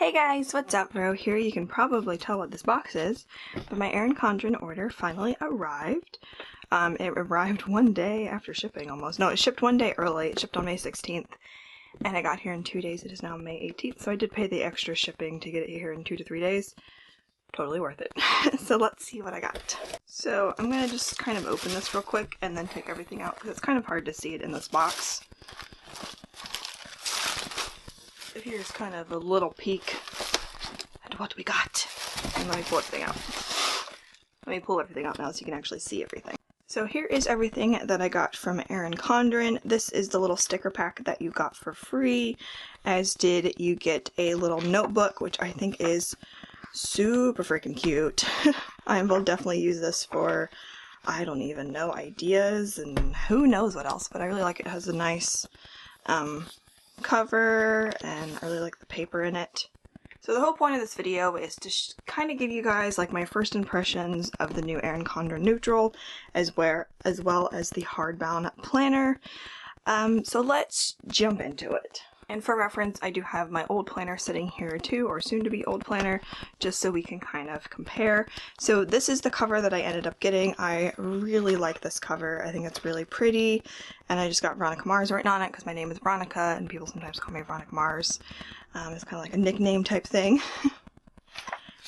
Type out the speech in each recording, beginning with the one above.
Hey guys, what's up? Vero here. You can probably tell what this box is, but my Erin Condren order finally arrived. It arrived one day after shipping almost. No, it shipped one day early. It shipped on May 16th, and it got here in 2 days. It is now May 18th, so I did pay the extra shipping to get it here in 2 to 3 days. Totally worth it. So let's see what I got. So I'm gonna just kind of open this real quick and then take everything out because it's kind of hard to see it in this box. So here's kind of a little peek at what we got. And let me pull everything out. Let me pull everything out now so you can actually see everything. So here is everything that I got from Erin Condren. This is the little sticker pack that you got for free, as did you get a little notebook, which I think is super freaking cute. I will definitely use this for, I don't even know, ideas and who knows what else, but I really like it. It has a nice cover, and I really like the paper in it. So the whole point of this video is to kind of give you guys like my first impressions of the new Erin Condren Neutral, as well as the Hardbound planner. So let's jump into it. And for reference, I do have my old planner sitting here too, or soon to be old planner, just so we can kind of compare. So this is the cover that I ended up getting. I really like this cover. I think it's really pretty, and I just got Veronica Mars written on it because my name is Veronica and people sometimes call me Veronica Mars. It's kind of like a nickname type thing. And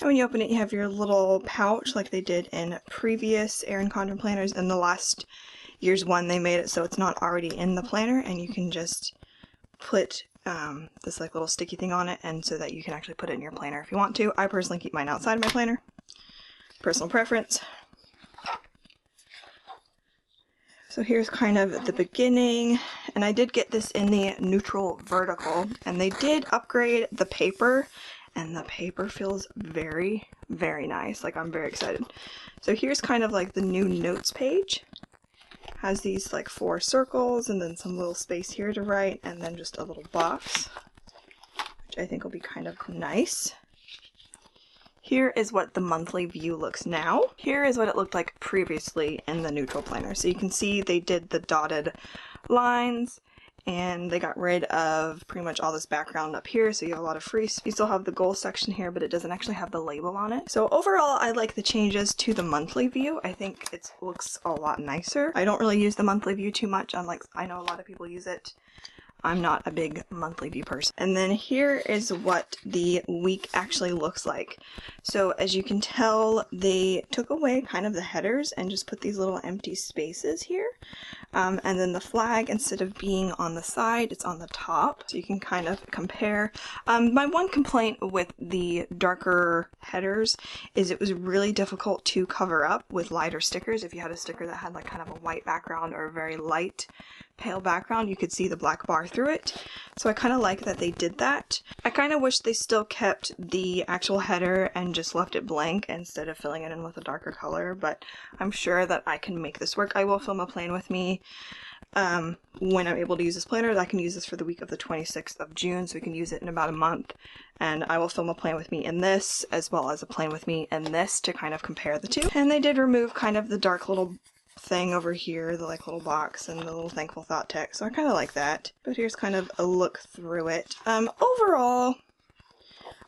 when you open it, you have your little pouch like they did in previous Erin Condren planners. In the last year's one, they made it so it's not already in the planner, and you can just put this like little sticky thing on it, and so that you can actually put it in your planner if you want to. I personally keep mine outside of my planner. Personal preference. So here's kind of the beginning, and I did get this in the neutral vertical, and they did upgrade the paper, and the paper feels very, very nice. Like, I'm very excited. So here's kind of like the new notes page. Has these like 4 circles and then some little space here to write, and then just a little box, which I think will be kind of nice. Here is what the monthly view looks now. Here is what it looked like previously in the neutral planner. So you can see they did the dotted lines, and they got rid of pretty much all this background up here, so you have a lot of free. You still have the goal section here, but it doesn't actually have the label on it. So overall, I like the changes to the monthly view. I think it looks a lot nicer. I don't really use the monthly view too much, unlike I know a lot of people use it. I'm not a big monthly view person. And then here is what the week actually looks like. So as you can tell, they took away kind of the headers and just put these little empty spaces here. And then the flag, instead of being on the side, it's on the top. So you can kind of compare. My one complaint with the darker headers is it was really difficult to cover up with lighter stickers. If you had a sticker that had like kind of a white background or a very light pale background, you could see the black bar through it. So I kind of like that they did that. I kind of wish they still kept the actual header and just left it blank instead of filling it in with a darker color, but I'm sure that I can make this work. I will film a plan with me when I'm able to use this planner. I can use this for the week of the 26th of June, so we can use it in about a month, and I will film a plan with me in this as well as a plan with me in this to kind of compare the two. And they did remove kind of the dark little thing over here, the like little box and the little thankful thought text, so I kind of like that. But here's kind of a look through it. Overall,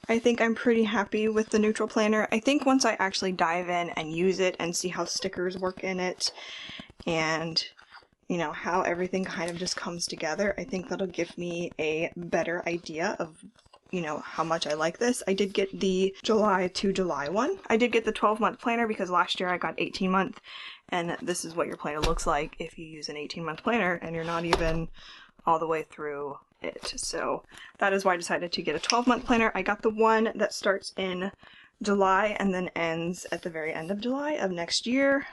I think I'm pretty happy with the neutral planner. I think once I actually dive in and use it and see how stickers work in it, and you know, how everything kind of just comes together, I think that'll give me a better idea of, you know, how much I like this. I did get the July to July one. I did get the 12-month planner because last year I got 18-month, and this is what your planner looks like if you use an 18-month planner and you're not even all the way through it. So that is why I decided to get a 12-month planner. I got the one that starts in July and then ends at the very end of July of next year,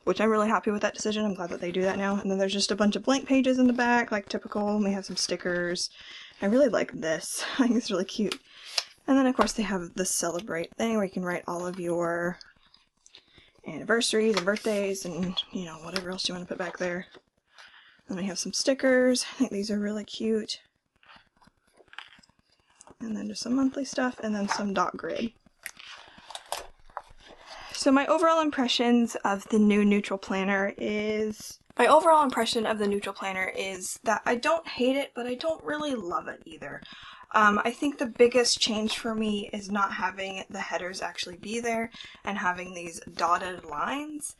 which I'm really happy with that decision. I'm glad that they do that now. And then there's just a bunch of blank pages in the back, like typical, and we have some stickers. I really like this. I think it's really cute. And then of course they have the celebrate thing where you can write all of your anniversaries and birthdays and, you know, whatever else you want to put back there. And we have some stickers. I think these are really cute. And then just some monthly stuff, and then some dot grid. So my overall impressions of the new neutral planner is My overall impression of the neutral planner is that I don't hate it, but I don't really love it either. I think the biggest change for me is not having the headers actually be there and having these dotted lines.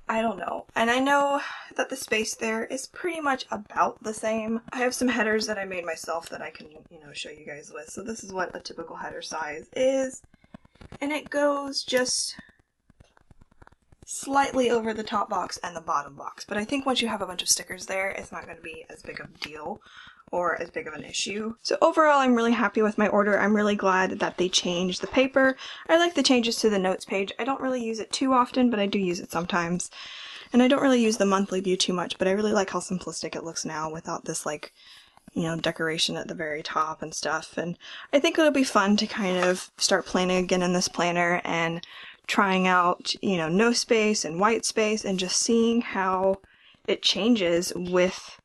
I don't know. And I know that the space there is pretty much about the same. I have some headers that I made myself that I can, show you guys with. So this is what a typical header size is. And it goes just slightly over the top box and the bottom box. But I think once you have a bunch of stickers there, it's not going to be as big of a deal or as big of an issue. So overall, I'm really happy with my order. I'm really glad that they changed the paper. I like the changes to the notes page. I don't really use it too often, but I do use it sometimes. And I don't really use the monthly view too much, but I really like how simplistic it looks now without this decoration at the very top and stuff. And I think it'll be fun to kind of start planning again in this planner and trying out, no space and white space and just seeing how it changes with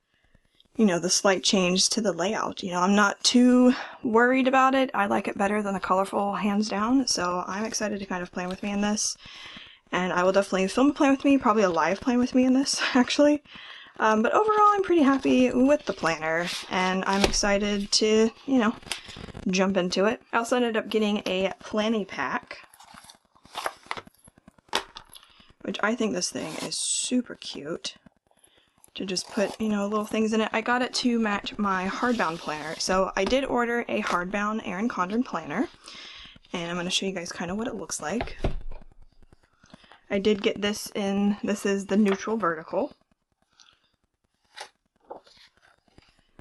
the slight change to the layout. I'm not too worried about it. I like it better than the colorful, hands down, so I'm excited to kind of plan with me in this. And I will definitely film a plan with me, probably a live plan with me in this, actually. But overall, I'm pretty happy with the planner, and I'm excited to, jump into it. I also ended up getting a planning pack, which I think this thing is super cute. To just put, little things in it. I got it to match my hardbound planner. So I did order a hardbound Erin Condren planner, and I'm going to show you guys kind of what it looks like. I did get this in, this is the neutral vertical.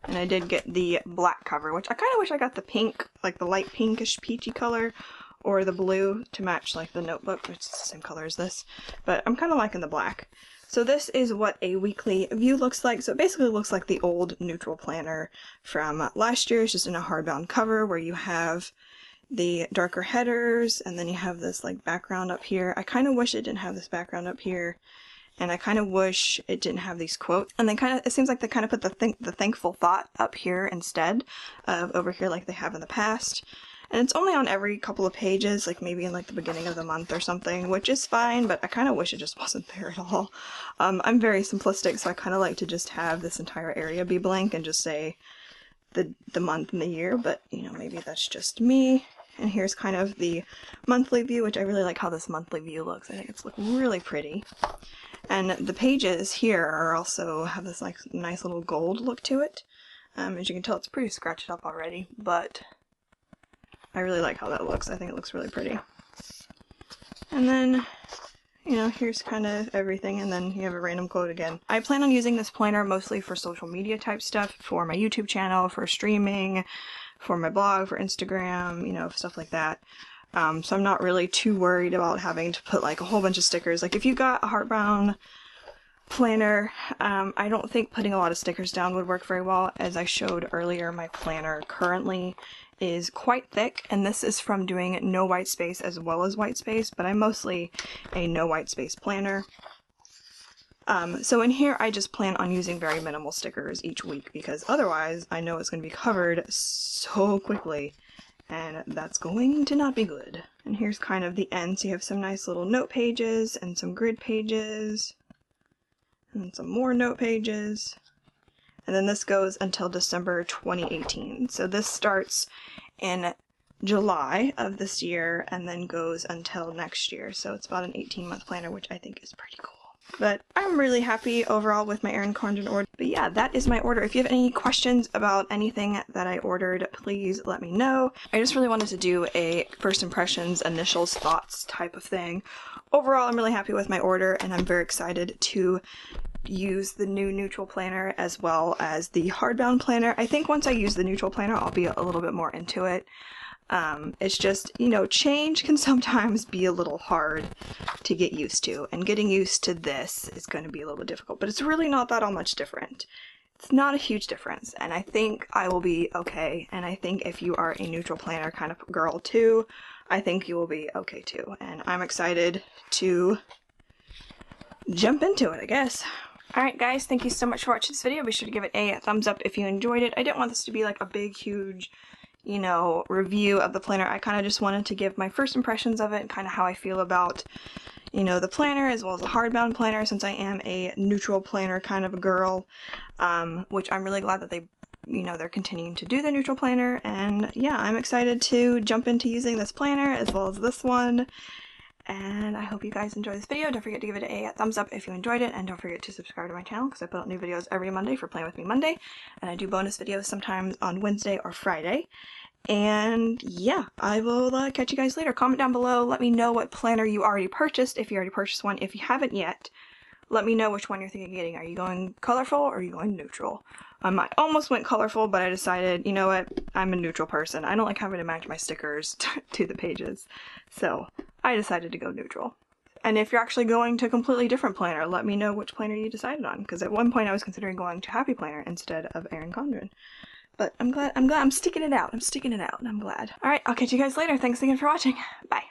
And I did get the black cover, which I kind of wish I got the pink, like the light pinkish peachy color, or the blue to match like the notebook, which is the same color as this. But I'm kind of liking the black. So this is what a weekly view looks like. So it basically looks like the old neutral planner from last year. It's just in a hardbound cover where you have the darker headers and then you have this like background up here. I kind of wish it didn't have this background up here, and I kind of wish it didn't have these quotes. And they it seems like they kind of put the thankful thought up here instead of over here like they have in the past. And it's only on every couple of pages, like maybe in like the beginning of the month or something, which is fine, but I kind of wish it just wasn't there at all. I'm very simplistic, so I kind of like to just have this entire area be blank and just say the month and the year, but maybe that's just me. And here's kind of the monthly view, which I really like how this monthly view looks. I think it's looking really pretty. And the pages here are also have this like nice little gold look to it. As you can tell, it's pretty scratched up already, but I really like how that looks. I think it looks really pretty. And then, here's kind of everything, and then you have a random quote again. I plan on using this planner mostly for social media type stuff, for my YouTube channel, for streaming, for my blog, for Instagram, stuff like that. So I'm not really too worried about having to put like a whole bunch of stickers. Like if you got a Hardbound planner, I don't think putting a lot of stickers down would work very well. As I showed earlier, my planner currently is quite thick, and this is from doing no white space as well as white space, but I'm mostly a no white space planner. So in here I just plan on using very minimal stickers each week, because otherwise I know it's going to be covered so quickly, and that's going to not be good. And here's kind of the end, so you have some nice little note pages and some grid pages and some more note pages. And then this goes until December 2018. So this starts in July of this year and then goes until next year. So it's about an 18-month planner, which I think is pretty cool. But I'm really happy overall with my Erin Condren order. But yeah, that is my order. If you have any questions about anything that I ordered, please let me know. I just really wanted to do a first impressions, initials, thoughts type of thing. Overall, I'm really happy with my order, and I'm very excited to use the new neutral planner as well as the hardbound planner. I think once I use the neutral planner, I'll be a little bit more into it. It's just, change can sometimes be a little hard to get used to, and getting used to this is going to be a little bit difficult, but it's really not that all much different. It's not a huge difference, and I think I will be okay, and I think if you are a neutral planner kind of girl too, I think you will be okay too, and I'm excited to jump into it, I guess. Alright guys, thank you so much for watching this video. Be sure to give it a thumbs up if you enjoyed it. I didn't want this to be like a big, huge, review of the planner. I kind of just wanted to give my first impressions of it and kind of how I feel about, the planner as well as the hardbound planner, since I am a neutral planner kind of a girl, which I'm really glad that they, you know, they're continuing to do the neutral planner, and yeah, I'm excited to jump into using this planner as well as this one. And I hope you guys enjoy this video. Don't forget to give it a thumbs up if you enjoyed it, and don't forget to subscribe to my channel because I put out new videos every Monday for Playing With Me Monday, and I do bonus videos sometimes on Wednesday or Friday. And yeah, I will catch you guys later. Comment down below, let me know what planner you already purchased, if you already purchased one. If you haven't yet, let me know which one you're thinking of getting. Are you going colorful or are you going neutral? I almost went colorful, but I decided, you know what, I'm a neutral person. I don't like having to match my stickers to the pages. So I decided to go neutral. And if you're actually going to a completely different planner, let me know which planner you decided on. Because at one point I was considering going to Happy Planner instead of Erin Condren. But I'm glad I'm sticking it out. I'm sticking it out and I'm glad. Alright, I'll catch you guys later. Thanks again for watching. Bye.